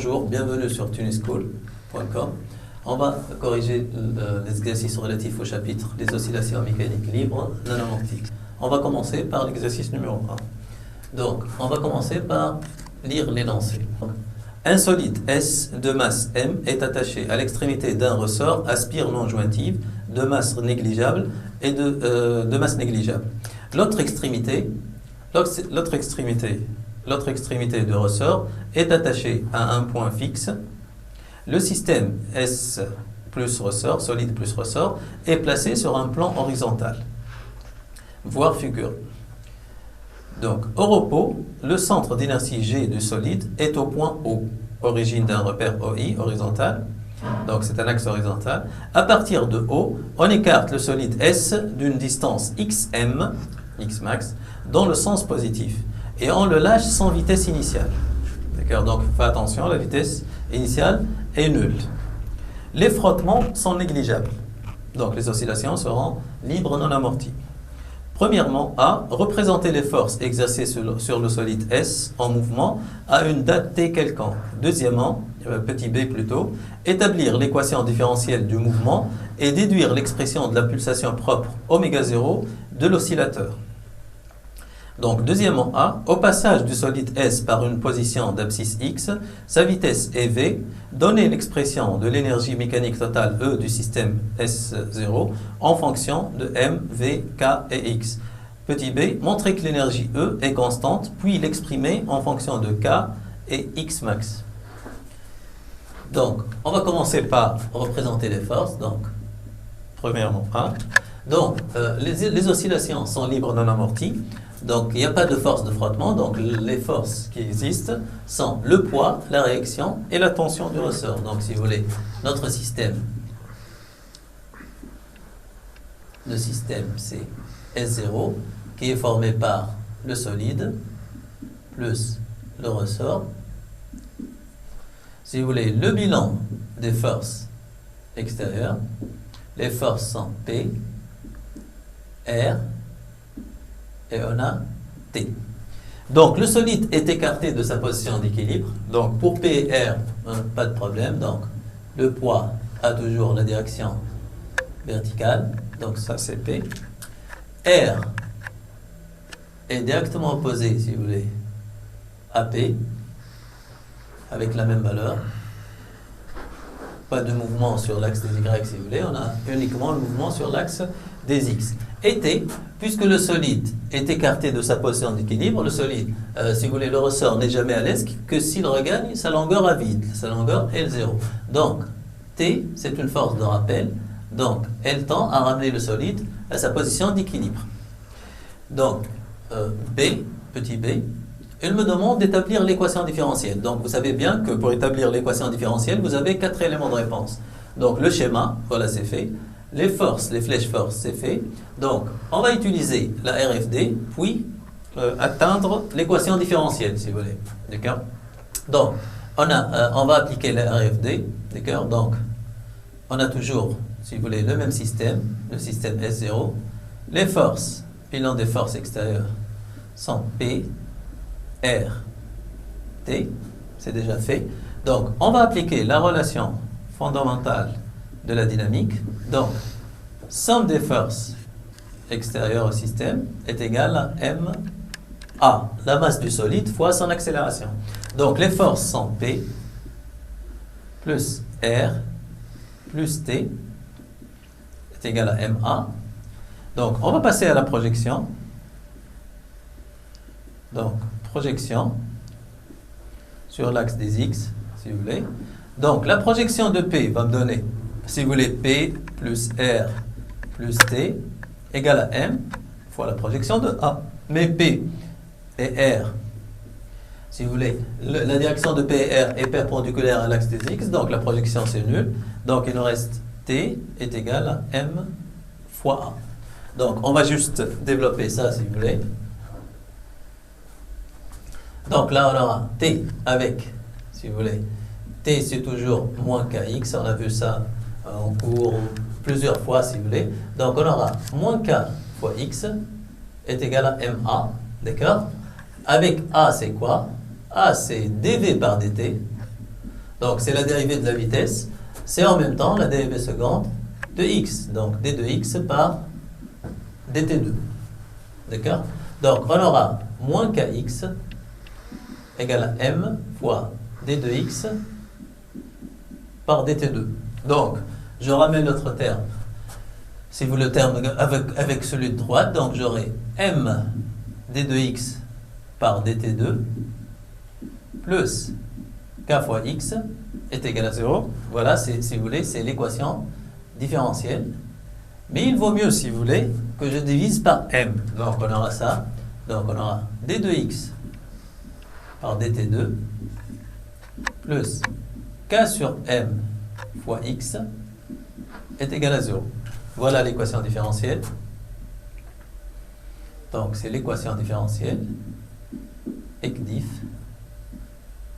Bonjour, bienvenue sur tunischool.com. On va corriger l'exercice relatif au chapitre des oscillations mécaniques libres non amorties. On va commencer par l'exercice numéro 1. Donc, on va commencer par lire l'énoncé. Un solide S de masse M est attaché à l'extrémité d'un ressort à spire non jointive de masse négligeable et de masse négligeable. L'autre extrémité de ressort est attachée à un point fixe. Le système S plus ressort, solide plus ressort, est placé sur un plan horizontal, voire figure. Donc, au repos, le centre d'inertie G du solide est au point O, origine d'un repère OI horizontal. Donc, c'est un axe horizontal. À partir de O, on écarte le solide S d'une distance XM, Xmax, dans le sens positif. Et on le lâche sans vitesse initiale. D'accord? Donc, fais attention, la vitesse initiale est nulle. Les frottements sont négligeables. Donc, les oscillations seront libres non amorties. Premièrement, A, représenter les forces exercées sur le solide S en mouvement à une date T quelconque. Deuxièmement, petit b plutôt, établir l'équation différentielle du mouvement et déduire l'expression de la pulsation propre ω0 de l'oscillateur. Donc, deuxièmement A, au passage du solide S par une position d'abscisse X, sa vitesse est V, donner l'expression de l'énergie mécanique totale E du système S0 en fonction de M, V, K et X. Petit b, montrer que l'énergie E est constante, puis l'exprimer en fonction de K et X max. Donc, on va commencer par représenter les forces. Donc, premièrement A. Donc, les oscillations sont libres non amorties. Donc, il n'y a pas de force de frottement. Donc, les forces qui existent sont le poids, la réaction et la tension du ressort. Donc, si vous voulez, notre système, le système, c'est S0, qui est formé par le solide plus le ressort. Si vous voulez, le bilan des forces extérieures, les forces sont P, R, et on a T. Donc, le solide est écarté de sa position d'équilibre. Donc, pour P et R, pas de problème. Donc, le poids a toujours la direction verticale. Donc, ça, c'est P. R est directement opposé, si vous voulez, à P, avec la même valeur. Pas de mouvement sur l'axe des Y, si vous voulez. On a uniquement le mouvement sur l'axe des X. Et T, puisque le solide est écarté de sa position d'équilibre, le solide, si vous voulez, le ressort n'est jamais à l'aise que s'il regagne sa longueur à vide. Sa longueur est L0. Donc, T, c'est une force de rappel. Donc, elle tend à ramener le solide à sa position d'équilibre. Donc, B, petit b, il me demande d'établir l'équation différentielle. Donc, vous savez bien que pour établir l'équation différentielle, vous avez 4 éléments de réponse. Donc, le schéma, voilà, c'est fait. Les forces, les flèches forces, c'est fait. Donc, on va utiliser la RFD, puis atteindre l'équation différentielle, si vous voulez. D'accord? Donc, on va appliquer la RFD. D'accord? Donc, on a toujours, si vous voulez, le même système, le système S0. Les forces, bilan des forces extérieures, sont P, R, T. C'est déjà fait. Donc, on va appliquer la relation fondamentale de la dynamique. Donc, somme des forces extérieures au système est égale à MA, la masse du solide fois son accélération. Donc, les forces sont P plus R plus T est égal à MA. Donc, on va passer à la projection. Donc, projection sur l'axe des X, si vous voulez. Donc, la projection de P va me donner, si vous voulez, P plus R plus T égale à M fois la projection de A. Mais P et R, si vous voulez, la direction de P et R est perpendiculaire à l'axe des X, donc la projection c'est nul. Donc, il nous reste T est égal à M fois A. Donc, on va juste développer ça, si vous voulez. Donc, là, on aura T avec, si vous voulez, T, c'est toujours moins kx. On a vu ça en cours plusieurs fois, si vous voulez. Donc, on aura moins k fois x est égal à ma. D'accord? Avec a, c'est quoi? A, c'est dv par dt. Donc c'est la dérivée de la vitesse, c'est en même temps la dérivée seconde de x. Donc d de x par dt2. D'accord? Donc on aura moins kx égale à m fois d de x par dt2. Donc je ramène l'autre terme. Si vous le terme avec celui de droite, donc j'aurai m d de x par dt2 plus k fois x est égal à 0. Voilà, si vous voulez, c'est l'équation différentielle. Mais il vaut mieux, si vous voulez, que je divise par m. Donc on aura ça. Donc on aura d de x par dt2 plus k sur m fois x est égal à 0. Voilà l'équation différentielle. Donc c'est l'équation différentielle ECDIF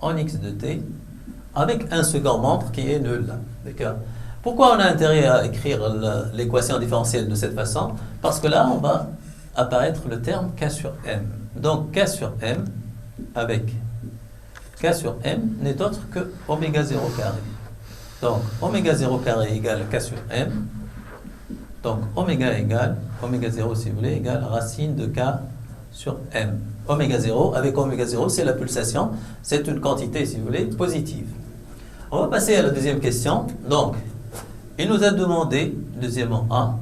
en x de t avec un second membre qui est nul. D'accord? Pourquoi on a intérêt à écrire l'équation différentielle de cette façon? Parce que là, on va apparaître le terme k sur m. Donc k sur m avec k sur m n'est autre que oméga 0 carré. Donc oméga 0 carré égale k sur m. Donc oméga égale, oméga 0 si vous voulez, égale racine de k sur m. Oméga 0, avec oméga 0, c'est la pulsation, c'est une quantité, si vous voulez, positive. On va passer à la deuxième question. Donc, il nous a demandé, deuxièmement A,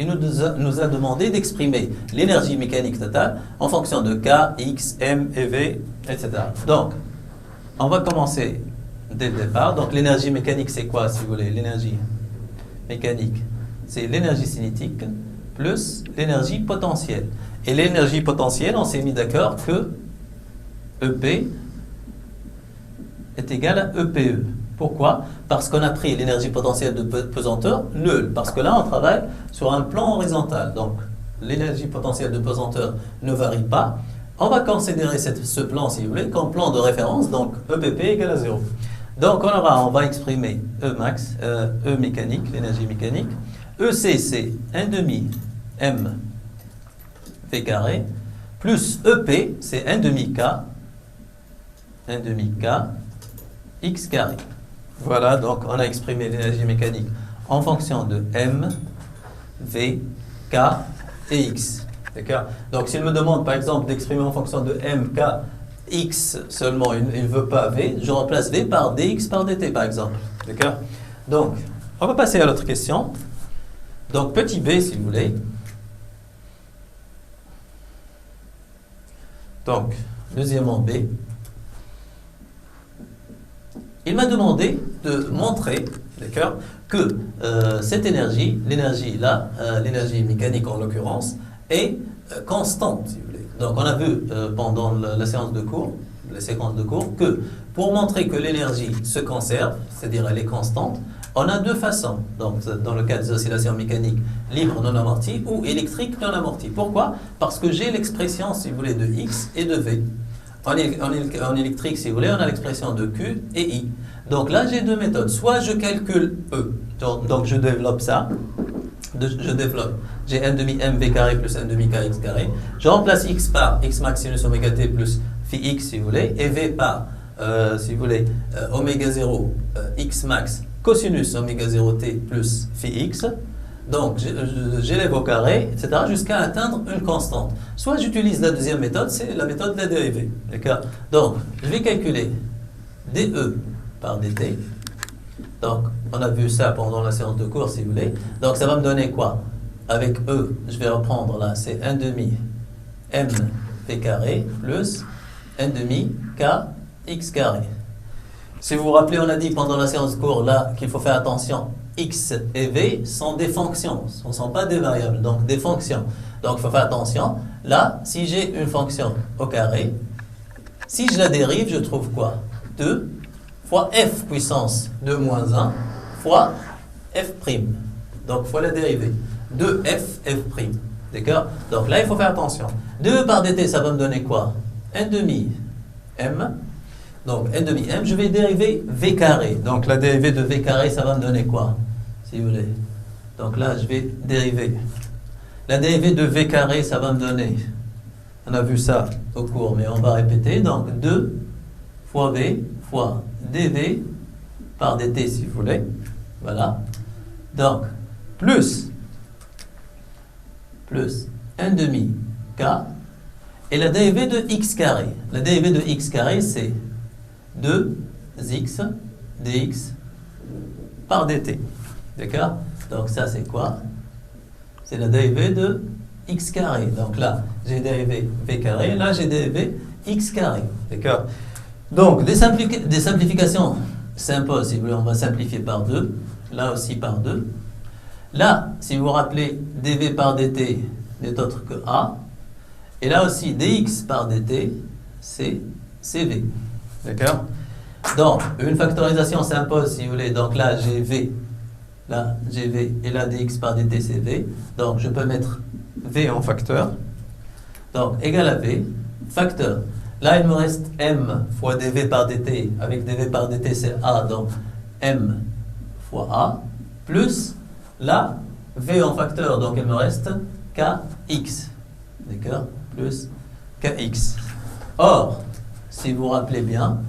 il nous a demandé d'exprimer l'énergie mécanique totale en fonction de K, X, M et V, etc. Donc, on va commencer dès le départ. Donc, l'énergie mécanique, c'est quoi, si vous voulez? L'énergie mécanique, c'est l'énergie cinétique plus l'énergie potentielle. Et l'énergie potentielle, on s'est mis d'accord que EP est égal à EPE. Pourquoi? Parce qu'on a pris l'énergie potentielle de pesanteur nulle. Parce que là, on travaille sur un plan horizontal. Donc, l'énergie potentielle de pesanteur ne varie pas. On va considérer ce plan, si vous voulez, comme plan de référence. Donc, EPP égale à 0. Donc, on va exprimer E max, E mécanique, l'énergie mécanique. EC, c'est 1 demi M V carré, plus EP, c'est 1 demi K, X carré. Voilà, donc on a exprimé l'énergie mécanique en fonction de M, V, K et X. D'accord? Donc s'il me demande par exemple d'exprimer en fonction de M, K, X seulement, il ne veut pas V, je remplace V par dx par dt par exemple. D'accord? Donc, on va passer à l'autre question. Donc petit b si vous voulez. Donc, deuxièmement B. Il m'a demandé de montrer, d'accord, que cette énergie, l'énergie là, l'énergie mécanique en l'occurrence, est constante, si vous voulez. Donc on a vu pendant la séance de cours, la séquence de cours, que pour montrer que l'énergie se conserve, c'est-à-dire elle est constante, on a deux façons. Donc dans le cas des oscillations mécaniques libres non amorties ou électriques non amorties. Pourquoi? Parce que j'ai l'expression, si vous voulez, de X et de V. En électrique, si vous voulez, on a l'expression de Q et I. Donc là, j'ai deux méthodes. Soit je calcule E, donc je développe ça. J'ai 1 demi mv carré plus 1 demi kx carré. Je remplace x par x max sinus oméga t plus phi x, si vous voulez, et v par, si vous voulez, oméga 0 x max cosinus oméga 0 t plus phi x. Donc, j'élève au carré, etc., jusqu'à atteindre une constante. Soit j'utilise la deuxième méthode, c'est la méthode de la dérivée. D'accord? Donc, je vais calculer dE par dt. Donc, on a vu ça pendant la séance de cours, si vous voulez. Donc, ça va me donner quoi? Avec E, je vais reprendre là, c'est 1 demi m v carré plus 1 demi k x carré. Si vous vous rappelez, on a dit pendant la séance de cours là qu'il faut faire attention. X et V sont des fonctions, ce ne sont pas des variables, donc des fonctions. Donc il faut faire attention. Là, si j'ai une fonction au carré, si je la dérive, je trouve quoi? 2 fois f puissance 2 moins 1 fois f prime. Donc fois la dérivée. 2f f prime. D'accord? Donc là, il faut faire attention. 2 par dt, ça va me donner quoi? 1 demi m. Donc, 1 demi m, je vais dériver v carré. Donc, la dérivée de v carré, ça va me donner quoi? Si vous voulez. Donc là, je vais dériver. La dérivée de v carré, ça va me donner, on a vu ça au cours, mais on va répéter. Donc, 2 fois v fois dv par dt si vous voulez. Voilà. Donc, plus 1 demi k et la dérivée de x carré. La dérivée de x carré, c'est 2x dx par dt. D'accord? Donc ça, c'est quoi? C'est la dérivée de x carré. Donc là, j'ai dérivé v carré. Là, j'ai dérivé x carré. D'accord? Donc, des simplifications s'imposent. Si vous voulez, on va simplifier par 2. Là aussi par 2. Là, si vous vous rappelez, dv par dt n'est autre que a. Et là aussi, dx par dt, c'est cv. D'accord? Donc, une factorisation s'impose, si vous voulez. Donc là, j'ai v. Là, j'ai v. Et là, dx par dt, c'est v. Donc, je peux mettre v en facteur. Donc, égal à v. Facteur. Là, il me reste m fois dv par dt. Avec dv par dt, c'est a. Donc, m fois a. Plus, là, v en facteur. Donc, il me reste kx. D'accord? Plus kx. Or, si vous vous rappelez bien,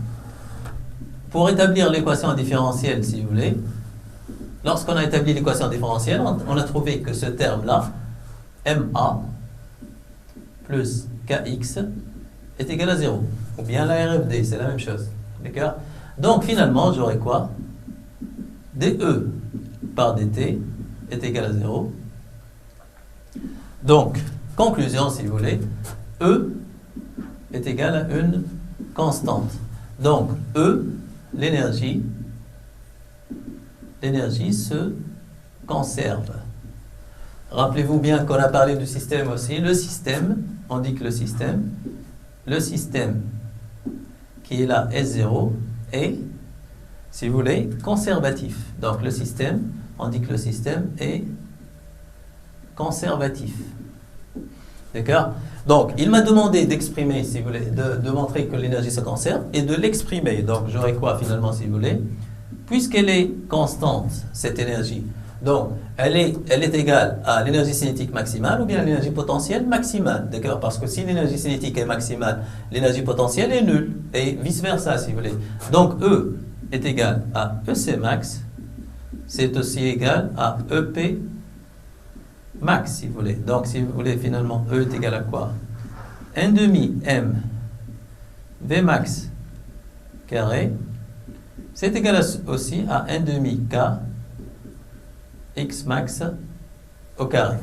pour établir l'équation différentielle, si vous voulez, lorsqu'on a établi l'équation différentielle, on a trouvé que ce terme-là, ma plus kx, est égal à 0. Ou bien la RFD, c'est la même chose. D'accord? Donc, finalement, j'aurai quoi? dE par dt est égal à 0. Donc, conclusion, si vous voulez, E est égal à une constante. Donc, E, l'énergie se conserve. Rappelez-vous bien qu'on a parlé du système aussi. Le système, on dit que le système qui est là, S0, est, si vous voulez, conservatif. Donc, le système, on dit que le système est conservatif. D'accord? Donc, il m'a demandé d'exprimer, si vous voulez, de montrer que l'énergie se conserve et de l'exprimer. Donc, j'aurai quoi finalement, si vous voulez? Puisqu'elle est constante, cette énergie, donc, elle est égale à l'énergie cinétique maximale ou bien à l'énergie potentielle maximale. D'accord? Parce que si l'énergie cinétique est maximale, l'énergie potentielle est nulle. Et vice-versa, si vous voulez. Donc, E est égal à EC max. C'est aussi égal à EP max, si vous voulez. Donc, si vous voulez, finalement, E est égal à quoi? 1 demi m V max carré, c'est égal aussi à 1 demi k x max au carré.